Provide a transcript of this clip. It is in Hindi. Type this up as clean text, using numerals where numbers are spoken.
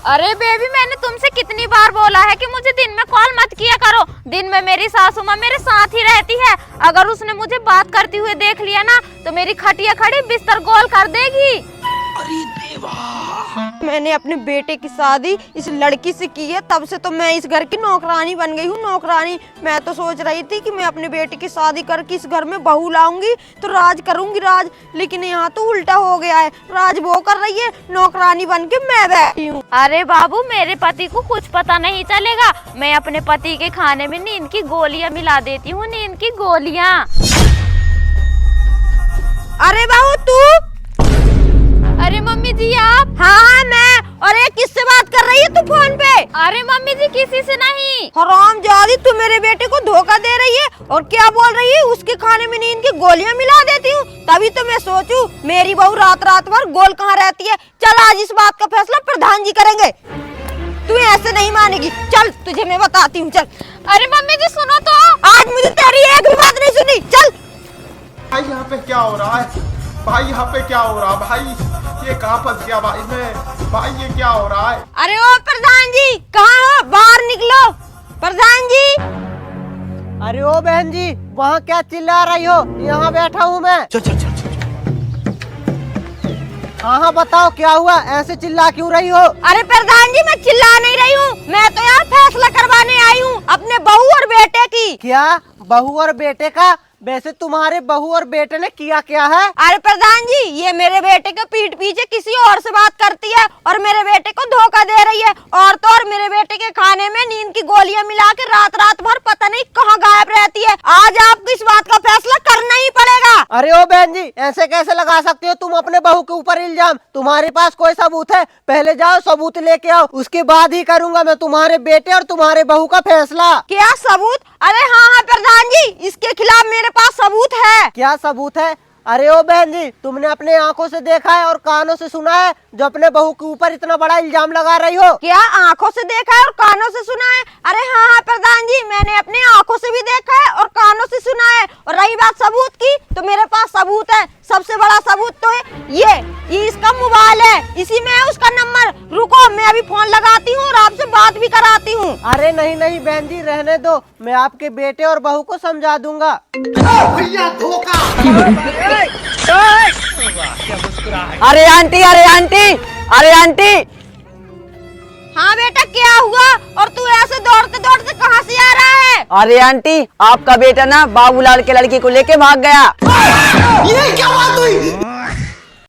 अरे बेबी, मैंने तुमसे कितनी बार बोला है कि मुझे दिन में कॉल मत किया करो। दिन में मेरी सासू माँ मेरे साथ ही रहती है। अगर उसने मुझे बात करती हुए देख लिया ना तो मेरी खटिया खड़ी बिस्तर गोल कर देगी। अरे देवा, मैंने अपने बेटे की शादी इस लड़की से की है, तब से तो मैं इस घर की नौकरानी बन गई हूँ। नौकरानी मैं तो सोच रही थी कि मैं अपने बेटे की शादी करके इस घर में बहू लाऊंगी तो राज करूंगी राज, लेकिन यहाँ तो उल्टा हो गया है। राज वो कर रही है, नौकरानी बन के मैं बैठी हूँ। अरे बाबू, मेरे पति को कुछ पता नहीं चलेगा। मैं अपने पति के खाने में नींद की गोलियां मिला देती हूँ, नींद की गोलियां। अरे बहू तू? अरे मम्मी जी आप? हाँ मैं। और ये किससे बात कर रही है तू फोन पे? अरे मम्मी जी किसी से नहीं। हरामजादी, तू मेरे बेटे को धोखा दे रही है और क्या बोल रही है? उसके खाने में नींद की गोलियां मिला देती हूँ। तभी तो मैं सोचूं मेरी बहू रात रात भर गोल कहाँ रहती है। चल आज इस बात का फैसला प्रधान जी करेंगे। तू ऐसे नहीं मानेगी, चल तुझे मैं बताती हूँ। चल। अरे मम्मी जी सुनो तो। आज मुझे तेरी एक भी बात नहीं सुनी। चल। भाई यहाँ पे क्या हो रहा है? भाई यहाँ पे क्या हो रहा है? भाई ये कहाँ फंस गया भाई मैं? भाई ये क्या हो रहा है? अरे ओ प्रधान जी, कहाँ हो? बाहर निकलो। प्रधान जी। अरे ओ बहन जी, वहाँ क्या चिल्ला रही हो? यहाँ बैठा हूँ मैं। चल चल चल चल। हाँ बताओ क्या हुआ? ऐसे चिल्ला क्यों रही हो? अरे प्रधान जी, मैं चिल्ला नहीं रही हूँ, मैं तो यहाँ फैसला करवाने आई हूँ अपने बहू और बेटे की। क्या बहू और बेटे का? वैसे तुम्हारे बहू और बेटे ने किया क्या है? अरे प्रधान जी, ये मेरे बेटे के पीठ पीछे किसी और से बात करती है और मेरे बेटे को धोखा दे रही है। और तो और मेरे बेटे के खाने में नींद की गोलियां मिला के रात रात भर पता नहीं कहाँ गायब रहती है। आज आपको इस बात का फैसला करना ही पड़ेगा। अरे ओ बहन जी, ऐसे कैसे लगा सकती हो तुम अपने बहू के ऊपर इल्जाम? तुम्हारे पास कोई सबूत है? पहले जाओ सबूत लेके आओ, उसके बाद ही करूंगा मैं तुम्हारे बेटे और तुम्हारे बहू का फैसला। क्या सबूत? अरे हाँ प्रधान जी, इसके खिलाफ मेरे पास सबूत है। क्या सबूत है? अरे ओ बहन जी, तुमने अपने आंखों से देखा है और कानों से सुना है जो अपने बहू के ऊपर इतना बड़ा इल्जाम लगा रही हो? क्या आंखों से देखा है और कानों से सुना है? अरे हाँ प्रधान जी, मैंने अपने आंखों से भी देखा है और कानों से सुना है। और रही बात सबूत की, तो मेरे पास सबूत है। सबसे बड़ा सबूत तो है ये इसका मोबाइल है, इसी में है उसका नंबर। रुको, मैं अभी फोन लगाती हूँ और आपसे बात भी कराती हूँ। अरे नहीं नहीं बहन जी, रहने दो, मैं आपके बेटे और बहू को समझा दूंगा। भैया धोखा! अरे आंटी, अरे आंटी, अरे आंटी। हाँ बेटा, क्या हुआ? और तू ऐसे दौड़ते दौड़ते कहाँ से आ रहा है? अरे आंटी, आपका बेटा ना बाबूलाल के लड़की को लेके भाग गया। ये क्या बात हुई?